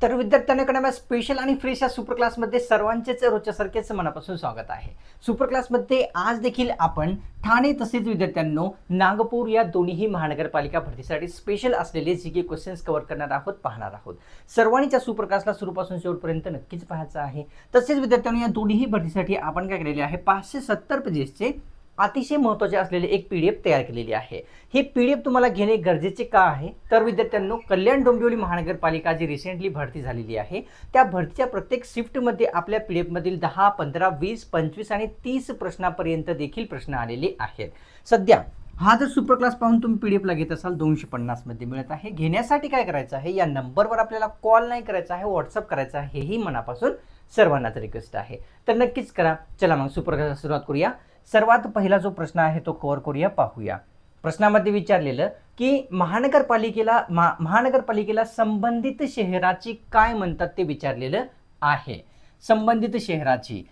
तर विद्यार्थ्यांकडे स्पेशल आणि फ्रेश या सुपर क्लासमध्ये सर्वांचेच रोजच्या सारखेच मनापासून स्वागत आहे। सुपर क्लासमध्ये आज देखील आपण ठाणे तसेच विद्यार्थ्यांनो नागपूर या दोन्ही महानगरपालिका भरतीसाठी स्पेशल असलेले जीके क्वेश्चन्स कव्हर करणार आहोत, पाहणार आहोत। सर्वांनी या सुपर क्लासला सुरूपासून शेवटपर्यंत नक्कीच पाहायचं आहे। तसेच विद्यार्थ्यांनो या दोन्ही भरतीसाठी आपण काय केलेले आहे 570 पेजेसचे अतिशय महत्त्वाचे असलेले एक पीडीएफ तयार केलेली आहे। ही पीडीएफ तुम्हाला घेणे गरजेचे का आहे तर विद्यार्थ्यांनो कल्याण डोंबिवली महानगरपालिका जी रिसेंटली भरती झालेली आहे त्या भरतीच्या प्रत्येक शिफ्टमध्ये आपल्या पीडीएफ मधील 10, 15, 20, 25 आणि 30 प्रश्नापर्यंत देखील प्रश्न आलेले आहेत। सध्या हा जर सुपर क्लास पाहून तुम्ही पीडीएफला घेत असाल 250 मध्ये मिळत आहे। घेण्यासाठी काय करायचं आहे, या नंबरवर आपल्याला कॉल नाही करायचा आहे, व्हॉट्सअप करायचा आहे। हेही मनापासून सर्वांनाच रिक्वेस्ट आहे, तर नक्कीच करा। चला मग सुपर क्लास सुरुवात करूया। सर्वात पहिला जो प्रश्न आहे तो कव्हर करूया, पाहूया। प्रश्नामध्ये विचारलेलं की महानगरपालिकेला संबंधित शहराची काय म्हणतात ते विचारलेलं आहे। संबंधित शहराची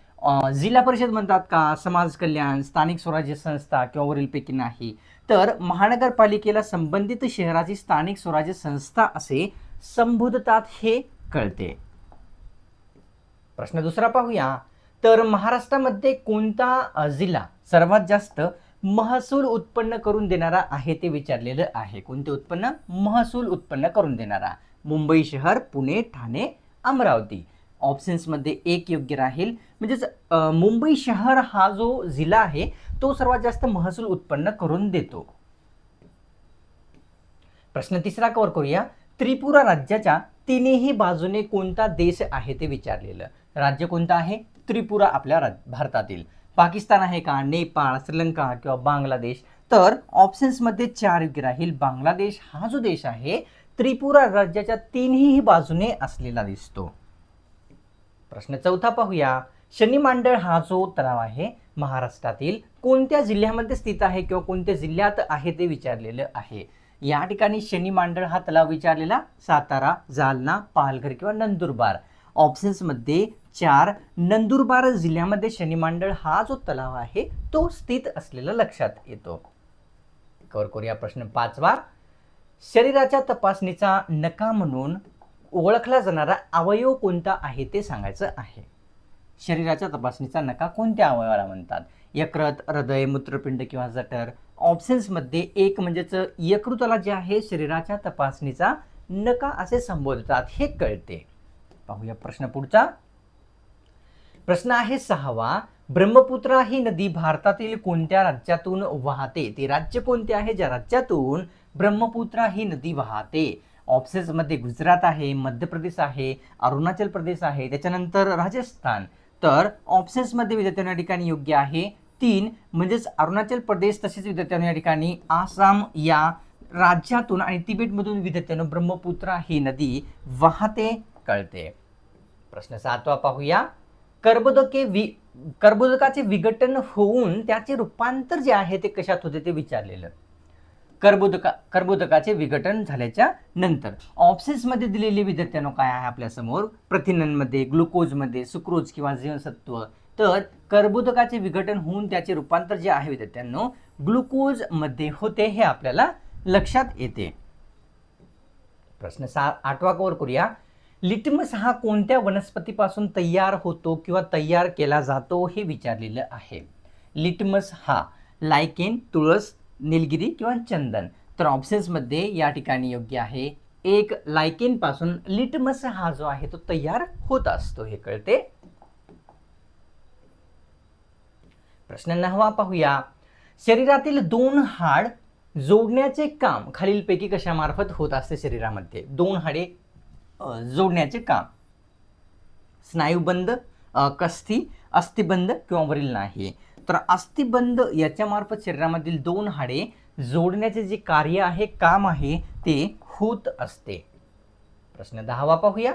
जिल्हा परिषद म्हणतात का, समाज कल्याण, स्थानिक स्वराज्य संस्था किंवा वरीलपैकी नाही। तर महानगरपालिकेला संबंधित शहराची स्थानिक स्वराज्य संस्था असे संबोधतात हे कळते। प्रश्न दुसरा पाहूया। तर महाराष्ट्रामध्ये कोणता जिल्हा सर्वात जास्त महसूल उत्पन्न करून देणारा आहे ते विचारलेलं आहे। कोणते उत्पन्न? महसूल उत्पन्न करून देणारा। मुंबई शहर, पुणे, ठाणे, अमरावती। ऑप्शन्स मध्ये एक योग्य राहील, म्हणजेच मुंबई शहर हा जो जिल्हा आहे तो सर्वात जास्त महसूल उत्पन्न करून देतो। प्रश्न तिसरा कव्हर करूया। त्रिपुरा राज्याच्या तिन्ही बाजूने कोणता देश आहे ते विचारलेलं। राज्य कोणतं आहे? त्रिपुरा आपल्या भारतातील। पाकिस्तान आहे का, नेपाळ, श्रीलंका किंवा बांगलादेश? तर ऑप्शन्स मध्ये 4 योग्य राहील। बांगलादेश हा जो देश आहे त्रिपुरा राज्याच्या तिन्ही बाजूने असलेला दिसतो। प्रश्न चौथा पाहूया। शनी मांडळ हा जो तलाव आहे महाराष्ट्रातील कोणत्या जिल्ह्यामध्ये स्थित आहे किंवा कोणत्या जिल्ह्यात आहे ते विचारलेलं आहे। या ठिकाणी शनी मांडळ हा तलाव विचारलेला सातारा, जालना, पालघर किंवा नंदुरबार। ऑप्शन्स मध्ये 4 नंदुरबार जिल्ह्यामध्ये शनी मांडळ हा जो तलाव आहे तो स्थित असलेला लक्षात येतो। कव्हर करूया प्रश्न 5वा। शरीराच्या तपासणीचा नका म्हणून ओळखला जाणारा अवयव कोणता आहे ते सांगायचं आहे। शरीराच्या तपासणीचा नका कोणत्या अवयवाला म्हणतात? यकृत, हृदय, मूत्रपिंड किंवा जठर? ऑप्शन्स मध्ये एक म्हणजेच यकृताला जे आहे शरीराच्या तपासणीचा नका असे संबोधतात हे कळते। पाहूया प्रश्न पुढचा। प्रश्न आहे 6वा। ब्रह्मपुत्रा ही नदी भारतातील कोणत्या राज्यातून वाहते? ते राज्य कोणते आहे ज्या राज्यातून ब्रह्मपुत्रा ही नदी वाहते? ऑप्शन्स मध्ये गुजरात आहे, मध्य प्रदेश आहे, अरुणाचल प्रदेश आहे, त्याच्यानंतर राजस्थान। तर ऑप्शन्स मध्ये विद्यार्थ्यांना या ठिकाणी योग्य आहे 3 म्हणजेच अरुणाचल प्रदेश, तसेच विद्यार्थ्यांना या ठिकाणी आसाम या राज्यातून आणि तिबेटमधून विद्यार्थ्यांना ब्रह्मपुत्रा ही नदी वाहते कळते। प्रश्न 7वा पाहूया। कर्बोदकाचे विघटन होऊन त्याचे रूपांतर जे आहे ते कशात होते ते विचारलेलं। कर्बोदकाचे विघटन झाल्याच्या नंतर ऑप्शन्स मध्ये दिलेले विद्यार्थ्यांनो काय आहे आपल्या समोर? प्रथिनांमध्ये, ग्लुकोजमध्ये, सुक्रोज किंवा जीवनसत्व। तर कर्बोदकाचे विघटन होऊन त्याचे रूपांतर जे आहे विद्यार्थ्यांनो ग्लुकोज मध्ये होते हे आपल्याला लक्षात येते। प्रश्न 8वा कव्हर करूया। लिटमस हा कोणत्या वनस्पतीपासून तयार होतो किंवा तयार केला जातो हे विचारलेलं आहे। लिटमस हा लायकेन, तुळस, निलगिरी किंवा चंदन? तर ऑप्शन्स मध्ये या ठिकाणी योग्य आहे 1 लायकेन पासून लिटमस हा जो आहे तो तयार होत असतो हे कळते। प्रश्न 9वा पाहूया। शरीरातील 2 हाड जोडण्याचे काम खालीलपैकी कशामार्फत होत असते? शरीरामध्ये 2 हाडे जोडण्याचे काम? स्नायुबंध, कस्थी, अस्थिबंध किंवा वरील नाही? तर अस्थिबंध याच्या मार्फत शरीरामधील 2 हाडे जोडण्याचे जे कार्य आहे, काम आहे ते होत असते। प्रश्न 10वा पाहूया।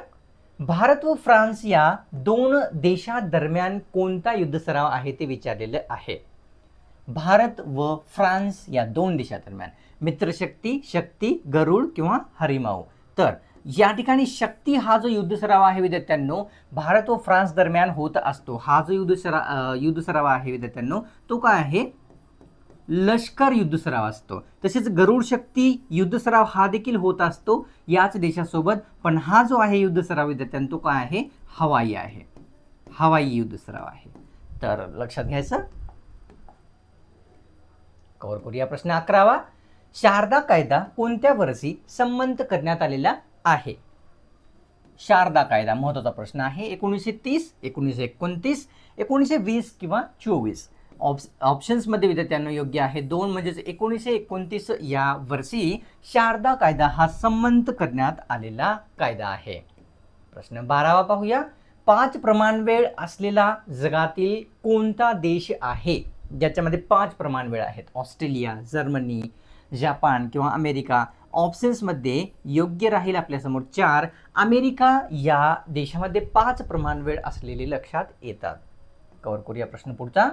भारत व फ्रान्स या 2 देशांदरम्यान कोणता युद्ध सराव आहे ते विचारलेलं आहे। भारत व फ्रान्स या 2 देशांदरम्यान मित्रशक्ती, शक्ती, गरुड किंवा हरिमाऊ? तर या ठिकाणी शक्ती हा जो युद्ध सराव आहे विद्यार्थ्यांनो भारत व फ्रान्स दरम्यान होत असतो। हा जो युद्ध सराव आहे विद्यार्थ्यांनो तो काय आहे? लष्कर युद्ध सराव असतो. तसेच गरुड शक्ती युद्ध सराव हा देखील होत असतो याच देशासोबत, पण हा जो आहे युद्ध सराव विद्यार्थ्यांनो तो काय आहे, हवाई आहे, हवाई युद्ध सराव आहे. तर लक्षात घ्यायचं. कव्हर करूया प्रश्न 11वा. शारदा कायदा कोणत्या वर्षी संमत करण्यात आलेला आहे? शारदा कायदा महत्त्वाचा प्रश्न आहे. 1930, 1929, 1920 किंवा 24. ऑप्शन्समध्ये विद्यार्थ्यांना योग्य आहे 2, म्हणजेच 1929 या वर्षी शारदा कायदा हा संमत करण्यात आलेला कायदा आहे. प्रश्न 12वा पाहूया. 5 प्रमाणवेळ असलेला जगातील कोणता देश आहे ज्याच्यामध्ये 5 प्रमाणवेळ आहेत? ऑस्ट्रेलिया, जर्मनी, जपान किंवा अमेरिका. ऑप्शन्समध्ये योग्य राहील आपल्यासमोर 4. अमेरिका या देशामध्ये 5 प्रमाणवेळ असलेले लक्षात येतात. कव्हर करूया प्रश्न पुढचा.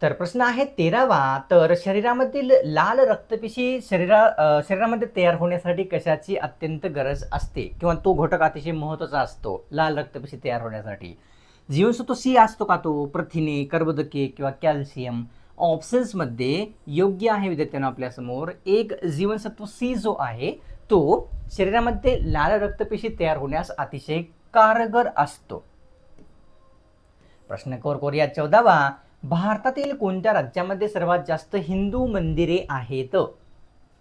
तर प्रश्न आहे 13वा. तर शरीरामधील लाल रक्तपेशी शरीरामध्ये तयार होण्यासाठी कशाची अत्यंत गरज असते किंवा तो घटक अतिशय महत्त्वाचा असतो लाल रक्तपेशी तयार होण्यासाठी? जीवनसत्व सी असतो का तो, प्रथिने, कर्बोदके किंवा कॅल्शियम? ऑप्शन्समध्ये योग्य आहे विद्यार्थ्यांनो आपल्यासमोर 1. जीवनसत्व सी जो आहे तो शरीरामध्ये लाल रक्तपेशी तयार होण्यास अतिशय कारगर असतो. प्रश्न कव्हर करूया 14वा. भारतातील कोणत्या राज्यामध्ये सर्वात जास्त हिंदू मंदिरे आहेत?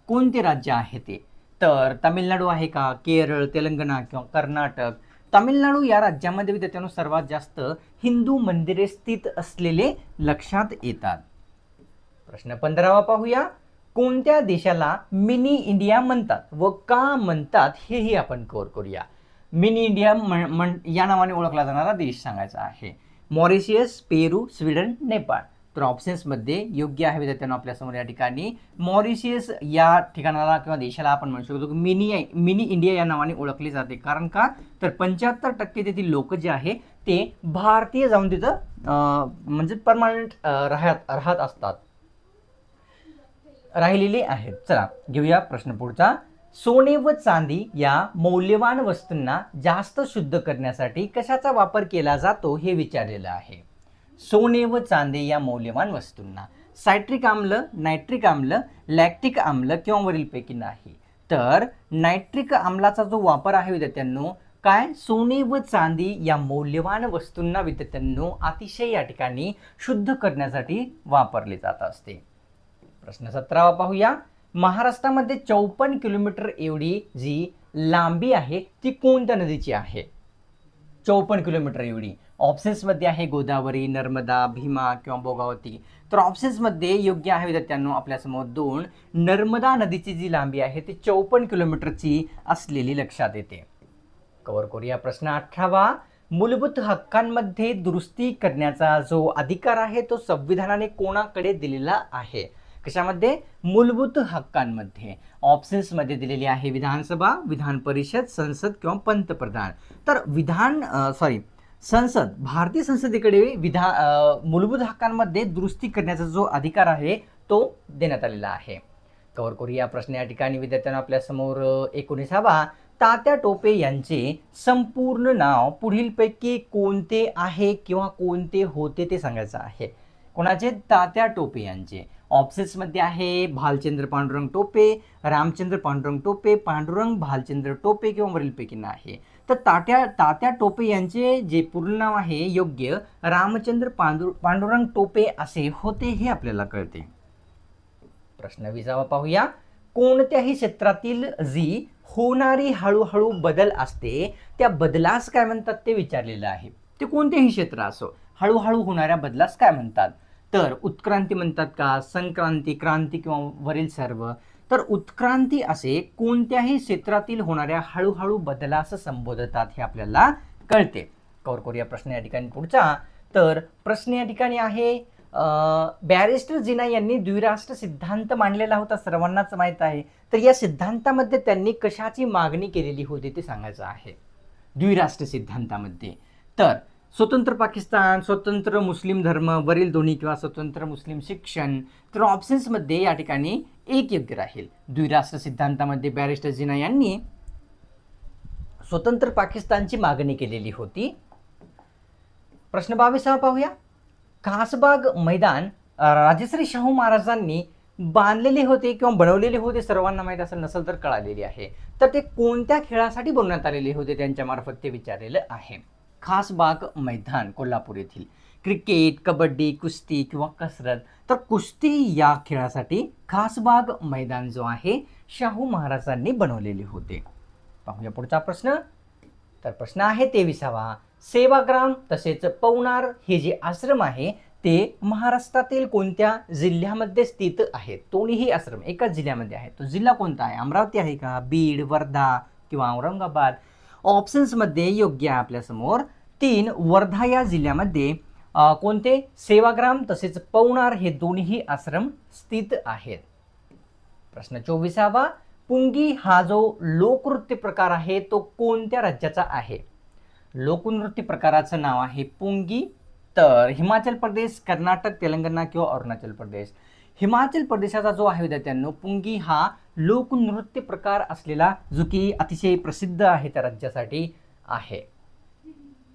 कोणते राज्य आहे ते? तर तामिळनाडू आहे का, केरळ, तेलंगणा किंवा कर्नाटक? तामिळनाडू या राज्यामध्ये विद्यार्थ्यांनो सर्वात जास्त हिंदू मंदिरे स्थित असलेले लक्षात येतात. प्रश्न 15वा पाहूया. कोणत्या देशाला मिनी इंडिया म्हणतात व का म्हणतात हेही आपण कव्हर करूया. मिनी इंडिया या नावाने ओळखला जाणारा देश सांगायचा आहे. मॉरिशियस, पेरू, स्वीडन, नेपाळ. तर ऑप्शन्समध्ये योग्य आहे विद्यार्थ्यांनो आपल्यासमोर या ठिकाणी मॉरिशियस या ठिकाणाला किंवा देशाला आपण म्हणू शकतो की मिनी इंडिया या नावाने ओळखले जाते. कारण का, तर 75% तेथील लोक जे आहे ते भारतीय जाऊन तिथं म्हणजे परमनंट राहत असतात, राहिलेले आहेत. चला घेऊया प्रश्न पुढचा. सोने व चांदी या मौल्यवान वस्तूंना जास्त शुद्ध करण्यासाठी कशाचा वापर केला जातो हे विचारलेलं आहे. सोने व चांदी या मौल्यवान वस्तूंना सायट्रिक आम्ल, नायट्रिक आम्ल, लॅक्टिक आम्ल किंवा वरीलपैकी नाही? तर नायट्रिक आम्लाचा जो वापर आहे विद्यार्थ्यांनो काय, सोने व चांदी या मौल्यवान वस्तूंना विद्यार्थ्यांनो अतिशय या ठिकाणी शुद्ध करण्यासाठी वापरले जात असते. प्रश्न 17वा पाहूया. महाराष्ट्रामध्ये 54 किलोमीटर एवढी जी लांबी आहे ती कोणत्या नदीची आहे? 54 किलोमीटर एवढी. ऑप्शन्समध्ये आहे गोदावरी, नर्मदा, भीमा किंवा भोगावती. तर ऑप्शन्समध्ये योग्य आहे विद्यार्थ्यांनो आपल्यासमोर 2. नर्मदा नदीची जी लांबी आहे ती 54 किलोमीटरची असलेली लक्षात येते. कव्हर करूया प्रश्न 18वा. मूलभूत हक्कांमध्ये दुरुस्ती करण्याचा जो अधिकार आहे तो संविधानाने कोणाकडे दिलेला आहे? कशामध्ये? मूलभूत हक्कांमध्ये. ऑप्शन्समध्ये दिलेली आहे विधानसभा, विधान परिषद, संसद किंवा पंतप्रधान. तर संसद, भारतीय संसदेकडे मूलभूत हक्कांमध्ये दुरुस्ती करण्याचा जो अधिकार आहे तो देण्यात आलेला आहे. कव्हर करूया प्रश्न या ठिकाणी विद्यार्थ्यांना आपल्यासमोर 19वा. तात्या टोपे यांचे संपूर्ण नाव पुढीलपैकी कोणते आहे किंवा कोणते होते ते सांगायचं आहे. कोणाचे? तात्या टोपे यांचे. ऑप्शन्समध्ये आहे भालचंद्र पांडुरंग टोपे, रामचंद्र पांडुरंग टोपे, पांडुरंग भालचंद्र टोपे किंवा वरीलपैकी नाही? तर तात्या टोपे यांचे जे पूर्ण नाव आहे योग्य रामचंद्र पांडुरंग टोपे असे होते हे आपल्याला कळते. प्रश्न 20वा पाहूया. कोणत्याही क्षेत्रातील जी होणारी हळूहळू बदल असते त्या बदलास काय म्हणतात ते विचारलेलं आहे. ते कोणतेही क्षेत्र असो, हळूहळू होणाऱ्या बदलास काय म्हणतात? तर उत्क्रांती म्हणतात का, संक्रांती, क्रांती किंवा वरील सर्व? तर उत्क्रांती असे कोणत्याही क्षेत्रातील होणाऱ्या हळूहळू बदलास संबोधतात हे आपल्याला कळते. कव्हर करूया प्रश्न या ठिकाणी पुढचा. तर प्रश्न या ठिकाणी आहे बॅरिस्टर जिना यांनी द्विराष्ट्र सिद्धांत मांडलेला होता, सर्वांनाच माहीत आहे. तर या सिद्धांतामध्ये त्यांनी कशाची मागणी केलेली होती ते सांगायचं आहे द्विराष्ट्र सिद्धांतामध्ये? तर स्वतंत्र पाकिस्तान, स्वतंत्र मुस्लिम धर्म, वरील दोन्ही किंवा स्वतंत्र मुस्लिम शिक्षण. तर ऑप्शन्समध्ये या ठिकाणी एक योग्य राहील. द्विराष्ट्र सिद्धांतामध्ये बॅरिस्टर जिना यांनी स्वतंत्र पाकिस्तानची मागणी केलेली होती. प्रश्न 22वा पाहूया. खासबाग मैदान राजश्री शाहू महाराजांनी बांधलेले होते किंवा बनवलेले होते, सर्वांना माहीत असेल, नसेल तर कळालेले आहे. तर ते कोणत्या खेळासाठी बनवण्यात आलेले होते त्यांच्या मार्फत ते विचारलेलं आहे. खासबाग मैदान कोल्हापूर येथील. क्रिकेट, कबड्डी, कुस्ती किंवा कसरत. तर कुस्ती या खेळासाठी खासबाग मैदान जो आहे शाहू महाराजांनी बनवलेले होते. पाहूया पुढचा प्रश्न. तर प्रश्न आहे 23वा. सेवाग्राम तसेच पवनार हे जे आश्रम आहे ते महाराष्ट्रातील कोणत्या जिल्ह्यामध्ये स्थित आहेत? दोन्हीही आश्रम एकाच जिल्ह्यामध्ये आहेत. तो जिल्हा कोणता आहे? अमरावती आहे का, बीड, वर्धा किंवा औरंगाबाद? ऑप्शन्समध्ये योग्य आहे आपल्यासमोर 3 वर्धा या जिल्ह्यामध्ये कोणते सेवाग्राम तसेच पवनार हे दोन्ही आश्रम स्थित आहेत. प्रश्न 24वा. पुंगी हा जो लोकनृत्य प्रकार आहे तो कोणत्या राज्याचा आहे? लोकनृत्य प्रकाराचं नाव आहे पुंगी. तर हिमाचल प्रदेश, कर्नाटक, तेलंगणा किंवा अरुणाचल प्रदेश? हिमाचल प्रदेशाचा जो आहे विद्यार्थ्यांनो पुंगी हा लोकनृत्य प्रकार असलेला जो की अतिशय प्रसिद्ध आहे त्या राज्यासाठी आहे.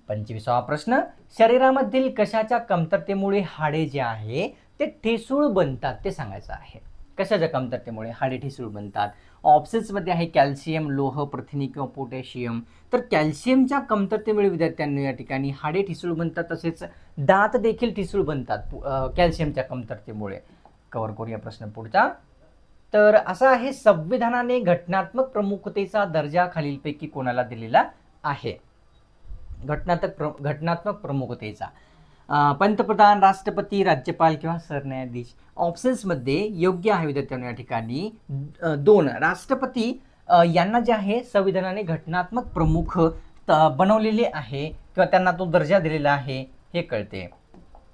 25वा प्रश्न. शरीरामधील कशाच्या कमतरतेमुळे हाडे जे आहे ते ठिसूळ बनतात ते सांगायचं आहे. कशाच्या कमतरतेमुळे हाडे ठिसूळ बनतात? ऑप्शन्समध्ये आहे कॅल्शियम, लोह, प्रथिने किंवा पोटॅशियम. तर कॅल्शियमच्या कमतरतेमुळे विद्यार्थ्यांनी या ठिकाणी हाडे ठिसूळ बनतात, तसेच दात देखील ठिसूळ बनतात कॅल्शियमच्या कमतरतेमुळे. कव्हर करूया प्रश्न पुढचा. तर असा आहे, संविधानाने घटनात्मक प्रमुखतेचा दर्जा खालीलपैकी कोणाला दिलेला आहे? घटनात्मक प्रमुखतेचा पंतप्रधान, राष्ट्रपती, राज्यपाल किंवा सरन्यायाधीश? ऑप्शन्समध्ये योग्य आहे विद्यार्थ्यांनो या ठिकाणी 2 राष्ट्रपती यांना जे आहे संविधानाने घटनात्मक प्रमुख बनवलेले आहे किंवा त्यांना तो दर्जा दिलेला आहे हे कळते.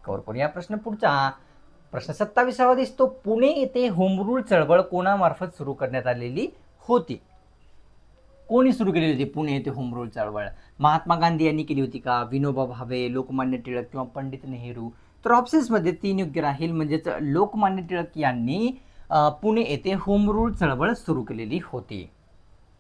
कव्हर करूया प्रश्न पुढचा. प्रश्न 27वा दिसतो. पुणे येथे होम रूल चळवळ कोणामार्फत सुरू करण्यात आलेली होती? कोणी सुरू केलेली होती पुणे येथे होम रूल चळवळ? महात्मा गांधी यांनी केली होती का, विनोबा भावे, लोकमान्य टिळक किंवा पंडित नेहरू? तर ऑप्शन्समध्ये 3 योग्य राहील, म्हणजेच लोकमान्य टिळक यांनी पुणे येथे होम रूल चळवळ सुरू केलेली होती.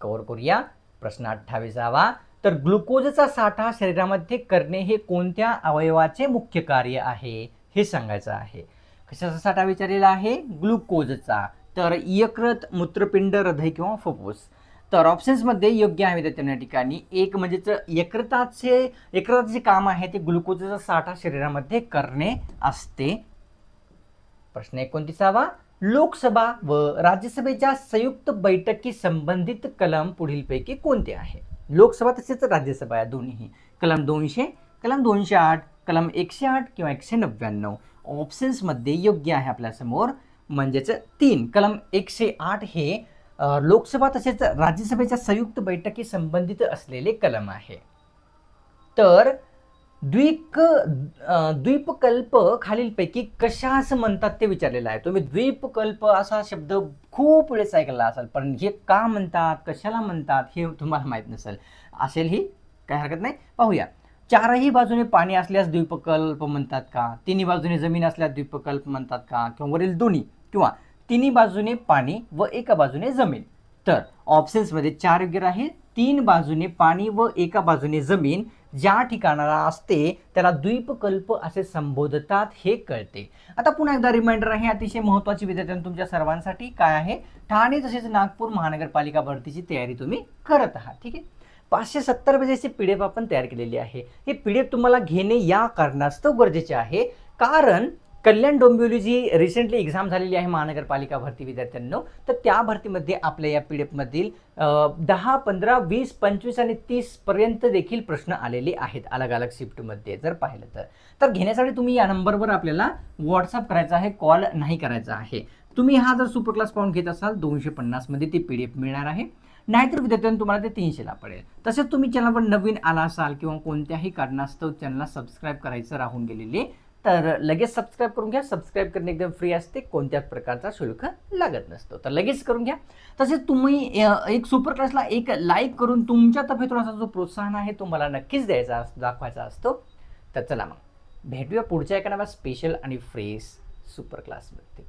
कव्हर करूया प्रश्न 28वा. तर ग्लुकोजचा साठा शरीरामध्ये करणे हे कोणत्या अवयवाचे मुख्य कार्य आहे हे सांगायचं आहे. कशाचा साठा विचारलेला आहे? ग्लुकोजचा. तर यकृत, मूत्रपिंड, हृदय किंवा फुफ्फुस? तर ऑप्शन्समध्ये योग्य आहे विद्यार्थ्यांना या ठिकाणी 1 म्हणजेच यकृताचे काम आहे ते ग्लुकोजचा साठा शरीरामध्ये करणे असते. प्रश्न 29वा. लोकसभा व राज्यसभेच्या संयुक्त बैठकी संबंधित कलम पुढीलपैकी कोणते आहे? लोकसभा तसेच राज्यसभा या दोन्ही. कलम 200, कलम 208, कलम 108 किंवा 199? ऑप्शन्समध्ये योग्य आहे आपल्यासमोर म्हणजेच 3 कलम 108 हे लोकसभा तसेच राज्यसभेच्या संयुक्त बैठकी संबंधित असलेले कलम आहे. तर द्वीपकल्प खालीलपैकी कशास म्हणतात ते विचारलेलं आहे. तुम्ही द्वीपकल्प असा शब्द खूप वेळेस ऐकला असाल, पण हे का म्हणतात, कशाला म्हणतात हे तुम्हाला माहीत नसेल. असेलही काही हरकत नाही. पाहूया. 4ही बाजूने पाणी असल्यास द्वीपकल्प म्हणतात का? 3ही बाजूने जमीन असल्यास द्वीपकल्प म्हणतात का? किंवा वरील दोन्ही किंवा 3ही बाजूने पाणी व एका बाजूने जमीन? तर ऑप्शन्समध्ये 4 योग्य आहे. 3 बाजूने पाणी व एका बाजूने जमीन ज्या ठिकाणाला असते त्याला द्वीपकल्प असे संबोधतात हे कळते. आता पुन्हा एकदा रिमाइंडर आहे अतिशय महत्त्वाची विद्यार्थ्यांनो तुमच्या सर्वांसाठी. काय आहे? ठाणे तसेच नागपूर महानगरपालिका भरतीची तयारी तुम्ही करत आहात. ठीक आहे. 570 पेजेसची PDF आपण तयार केलेली आहे. हे PDF तुम्हाला घेणे या कारणास्तव गरजेचे आहे कारण कल्याण डोंबिवली जी रिसेंटली एक्झाम झालेली आहे महानगरपालिका भरती विद्यार्थ्यांनो, तर त्या भरतीमध्ये आपल्या या PDF मधील 10, 15, 20, 25 आणि 30 पर्यंत देखील प्रश्न आलेले आहेत अलग अलग शिफ्टमध्ये जर पाहिलं तर घेण्यासाठी तुम्ही या नंबरवर आपल्याला व्हॉट्सअप करायचा आहे, कॉल नाही करायचा आहे. तुम्ही हा जर सुपर क्लास पाहून घेत असाल 250 मध्ये ती PDF मिळणार आहे. नाहीतर विद्यार्थ्यांनो तुम्हाला ते 300ला पडेल. तसेच तुम्ही चॅनलवर नवीन आला असाल किंवा कोणत्याही कारणास्तव चॅनलला सबस्क्राईब करायचं राहून गेलेले तर लगेच सबस्क्राईब करून घ्या. सबस्क्राईब करणे एकदम फ्री असते, कोणत्याच प्रकारचा शुल्क लागत नसतो, तर लगेच करून घ्या. तसेच तुम्ही एक सुपर क्लासला एक लाईक करून तुमच्या तब्येतीचा जो प्रोत्साहन आहे तो मला नक्कीच द्यायचा दाखवायचा असतो. तर चला मग भेटूया पुढच्या एका नव्या स्पेशल आणि फ्रेश सुपर क्लासमध्ये.